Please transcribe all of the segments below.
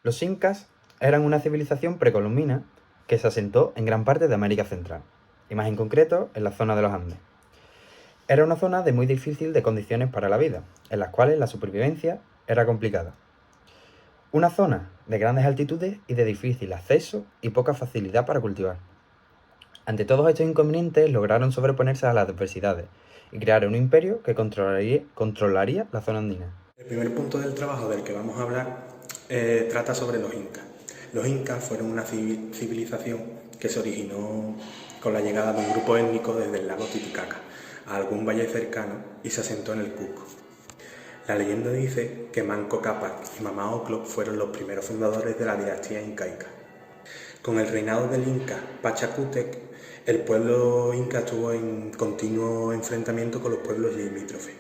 Los incas eran una civilización precolombina que se asentó en gran parte de América Central, y más en concreto en la zona de los Andes. Era una zona de muy difícil de condiciones para la vida, en las cuales la supervivencia era complicada. Una zona de grandes altitudes y de difícil acceso y poca facilidad para cultivar. Ante todos estos inconvenientes lograron sobreponerse a las adversidades y crear un imperio que controlaría la zona andina. El primer punto del trabajo del que vamos a hablar trata sobre los incas. Los incas fueron una civilización que se originó con la llegada de un grupo étnico desde el lago Titicaca a algún valle cercano y se asentó en el Cusco. La leyenda dice que Manco Cápac y Mamá Ocllo fueron los primeros fundadores de la dinastía incaica. Con el reinado del inca Pachacútec, el pueblo inca estuvo en continuo enfrentamiento con los pueblos limítrofes.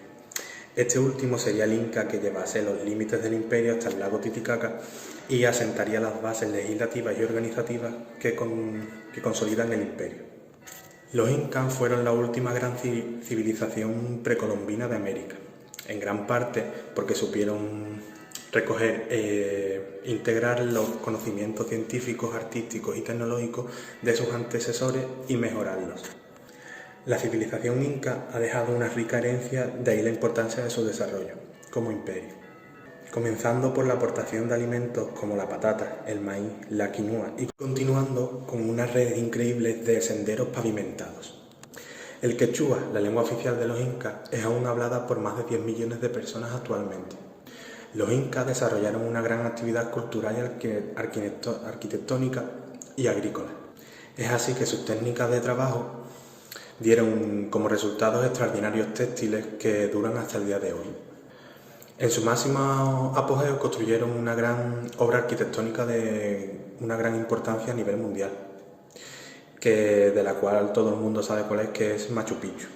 Este último sería el inca que llevase los límites del imperio hasta el lago Titicaca y asentaría las bases legislativas y organizativas que consolidan el imperio. Los incas fueron la última gran civilización precolombina de América, en gran parte porque supieron recoger, integrar los conocimientos científicos, artísticos y tecnológicos de sus antecesores y mejorarlos. La civilización inca ha dejado una rica herencia, de ahí la importancia de su desarrollo como imperio, comenzando por la aportación de alimentos como la patata, el maíz, la quinoa y continuando con una red increíble de senderos pavimentados. El quechua, la lengua oficial de los incas, es aún hablada por más de 10 millones de personas actualmente. Los incas desarrollaron una gran actividad cultural y arquitectónica y agrícola. Es así que sus técnicas de trabajo dieron como resultados extraordinarios textiles que duran hasta el día de hoy. En su máximo apogeo construyeron una gran obra arquitectónica de una gran importancia a nivel mundial, de la cual todo el mundo sabe cuál es, que es Machu Picchu.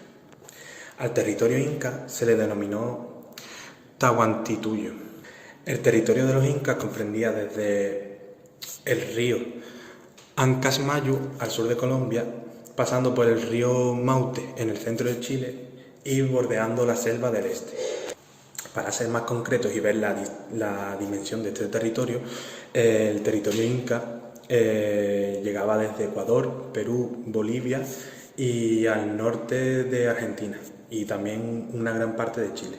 Al territorio inca se le denominó Tahuantinsuyo. El territorio de los incas comprendía desde el río Ancasmayu al sur de Colombia, pasando por el río Maute en el centro de Chile y bordeando la selva del este. Para ser más concretos y ver la dimensión de este territorio, el territorio inca llegaba desde Ecuador, Perú, Bolivia y al norte de Argentina y también una gran parte de Chile.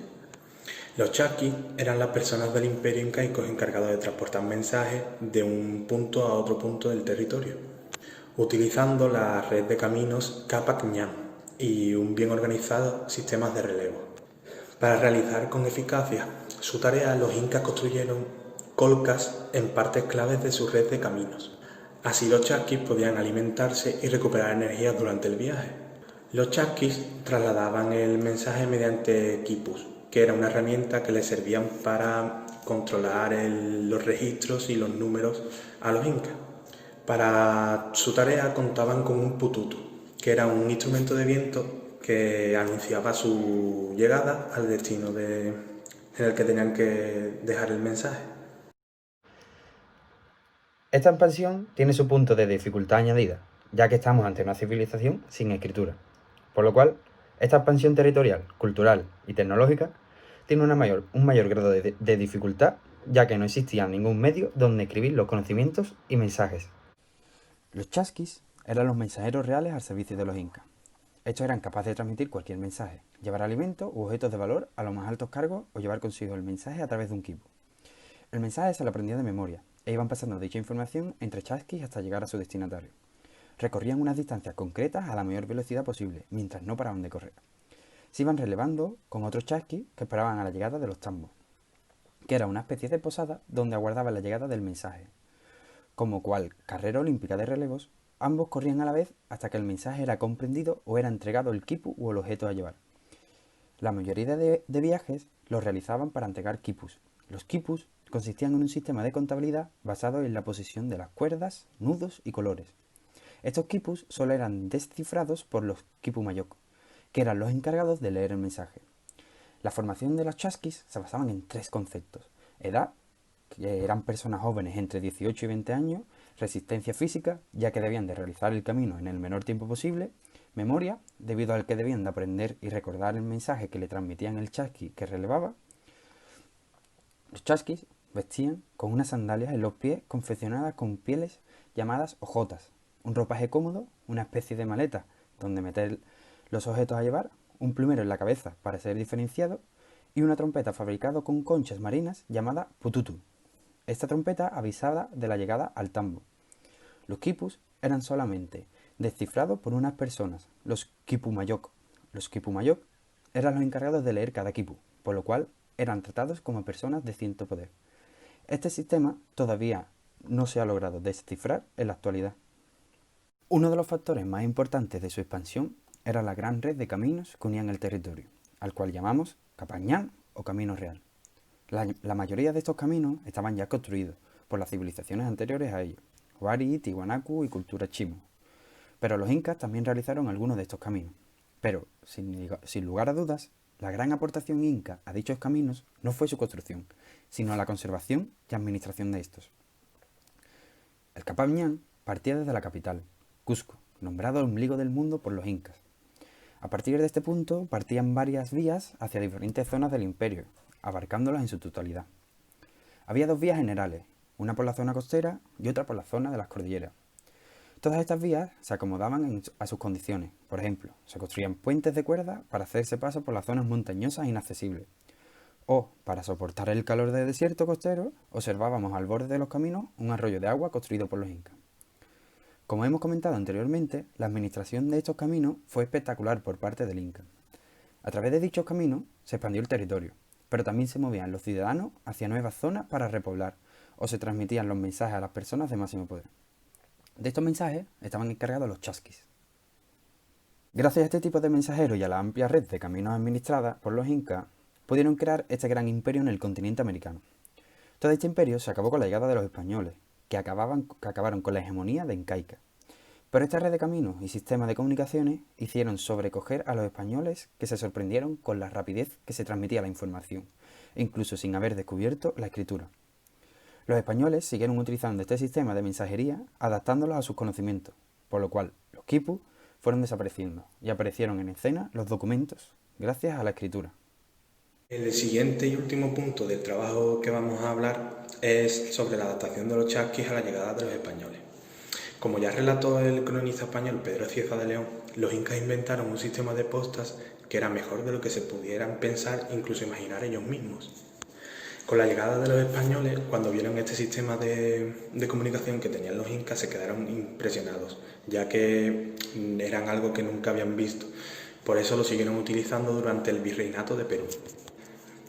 Los chasquis eran las personas del imperio incaico encargados de transportar mensajes de un punto a otro punto del territorio, utilizando la red de caminos Capac Ñam y un bien organizado sistema de relevo. Para realizar con eficacia su tarea, los incas construyeron colcas en partes claves de su red de caminos. Así los chasquis podían alimentarse y recuperar energía durante el viaje. Los chasquis trasladaban el mensaje mediante quipus, que era una herramienta que les servían para controlar los registros y los números a los incas. Para su tarea contaban con un pututu, que era un instrumento de viento que anunciaba su llegada al destino en el que tenían que dejar el mensaje. Esta expansión tiene su punto de dificultad añadida, ya que estamos ante una civilización sin escritura, por lo cual esta expansión territorial, cultural y tecnológica tiene un mayor grado de dificultad, ya que no existía ningún medio donde escribir los conocimientos y mensajes. Los chasquis eran los mensajeros reales al servicio de los incas. Estos eran capaces de transmitir cualquier mensaje, llevar alimentos u objetos de valor a los más altos cargos o llevar consigo el mensaje a través de un quipu. El mensaje se lo aprendía de memoria e iban pasando dicha información entre chasquis hasta llegar a su destinatario. Recorrían unas distancias concretas a la mayor velocidad posible, mientras no paraban de correr. Se iban relevando con otros chasquis que esperaban a la llegada de los tambos, que era una especie de posada donde aguardaban la llegada del mensaje. Como cual carrera olímpica de relevos, ambos corrían a la vez hasta que el mensaje era comprendido o era entregado el quipu u el objeto a llevar. La mayoría de viajes los realizaban para entregar quipus. Los quipus consistían en un sistema de contabilidad basado en la posición de las cuerdas, nudos y colores. Estos quipus solo eran descifrados por los quipumayok, que eran los encargados de leer el mensaje. La formación de los chasquis se basaban en tres conceptos: edad, que eran personas jóvenes entre 18 y 20 años, resistencia física, ya que debían de realizar el camino en el menor tiempo posible, memoria, debido al que debían de aprender y recordar el mensaje que le transmitían el chasqui que relevaba. Los chasquis vestían con unas sandalias en los pies confeccionadas con pieles llamadas hojotas, un ropaje cómodo, una especie de maleta donde meter los objetos a llevar, un plumero en la cabeza para ser diferenciado y una trompeta fabricada con conchas marinas llamada pututu. Esta trompeta avisaba de la llegada al tambo. Los quipus eran solamente descifrados por unas personas, los quipumayok. Los quipumayok eran los encargados de leer cada quipu, por lo cual eran tratados como personas de cierto poder. Este sistema todavía no se ha logrado descifrar en la actualidad. Uno de los factores más importantes de su expansión era la gran red de caminos que unían el territorio, al cual llamamos Capañán o Camino Real. La mayoría de estos caminos estaban ya construidos por las civilizaciones anteriores a ellos, Huari, Tiwanaku y cultura Chimu. Pero los incas también realizaron algunos de estos caminos. Pero, sin lugar a dudas, la gran aportación inca a dichos caminos no fue su construcción, sino la conservación y administración de estos. El Capañán partía desde la capital, Cusco, nombrado el ombligo del mundo por los incas. A partir de este punto partían varias vías hacia diferentes zonas del imperio, abarcándolas en su totalidad. Había dos vías generales, una por la zona costera y otra por la zona de las cordilleras. Todas estas vías se acomodaban a sus condiciones. Por ejemplo, se construían puentes de cuerda para hacerse paso por las zonas montañosas e inaccesibles. O, para soportar el calor del desierto costero, observábamos al borde de los caminos un arroyo de agua construido por los incas. Como hemos comentado anteriormente, la administración de estos caminos fue espectacular por parte del Inca. A través de dichos caminos se expandió el territorio, pero también se movían los ciudadanos hacia nuevas zonas para repoblar, o se transmitían los mensajes a las personas de máximo poder. De estos mensajes estaban encargados los chasquis. Gracias a este tipo de mensajeros y a la amplia red de caminos administrada por los incas, pudieron crear este gran imperio en el continente americano. Todo este imperio se acabó con la llegada de los españoles, que acabaron con la hegemonía de incaica. Pero esta red de caminos y sistemas de comunicaciones hicieron sobrecoger a los españoles, que se sorprendieron con la rapidez que se transmitía la información, incluso sin haber descubierto la escritura. Los españoles siguieron utilizando este sistema de mensajería, adaptándolos a sus conocimientos, por lo cual los quipus fueron desapareciendo y aparecieron en escena los documentos, gracias a la escritura. El siguiente y último punto del trabajo que vamos a hablar es sobre la adaptación de los chasquis a la llegada de los españoles. Como ya relató el cronista español Pedro Cieza de León, los incas inventaron un sistema de postas que era mejor de lo que se pudieran pensar, incluso imaginar ellos mismos. Con la llegada de los españoles, cuando vieron este sistema de comunicación que tenían los incas, se quedaron impresionados, ya que eran algo que nunca habían visto. Por eso lo siguieron utilizando durante el virreinato de Perú.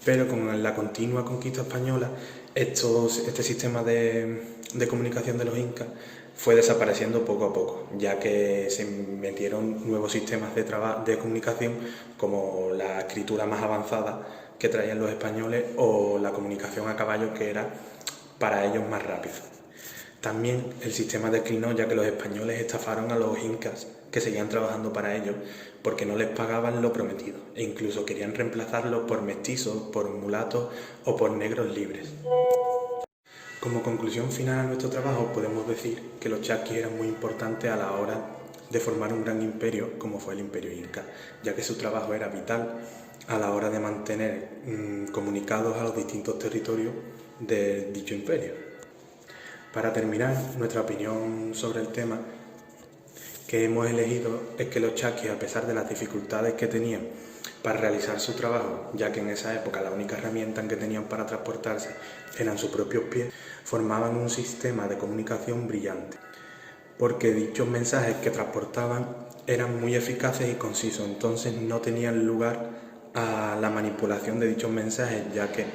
Pero con la continua conquista española, este sistema de comunicación de los incas fue desapareciendo poco a poco, ya que se metieron nuevos sistemas de comunicación como la escritura más avanzada que traían los españoles o la comunicación a caballo, que era para ellos más rápido. También el sistema declinó, ya que los españoles estafaron a los incas, que seguían trabajando para ellos, porque no les pagaban lo prometido, e incluso querían reemplazarlos por mestizos, por mulatos o por negros libres. Como conclusión final a nuestro trabajo, podemos decir que los chasquis eran muy importantes a la hora de formar un gran imperio como fue el Imperio Inca, ya que su trabajo era vital a la hora de mantener comunicados a los distintos territorios de dicho imperio. Para terminar, nuestra opinión sobre el tema que hemos elegido es que los chasquis, a pesar de las dificultades que tenían para realizar su trabajo, ya que en esa época la única herramienta que tenían para transportarse eran sus propios pies, formaban un sistema de comunicación brillante, porque dichos mensajes que transportaban eran muy eficaces y concisos, entonces no tenían lugar a la manipulación de dichos mensajes, ya que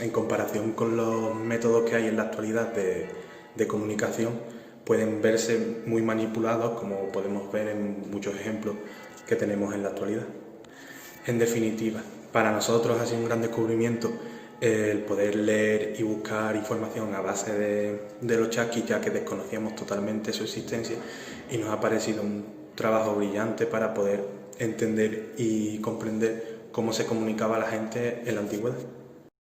en comparación con los métodos que hay en la actualidad de comunicación, pueden verse muy manipulados, como podemos ver en muchos ejemplos que tenemos en la actualidad. En definitiva, para nosotros ha sido un gran descubrimiento el poder leer y buscar información a base de los chasquis, ya que desconocíamos totalmente su existencia, y nos ha parecido un trabajo brillante para poder entender y comprender cómo se comunicaba la gente en la antigüedad.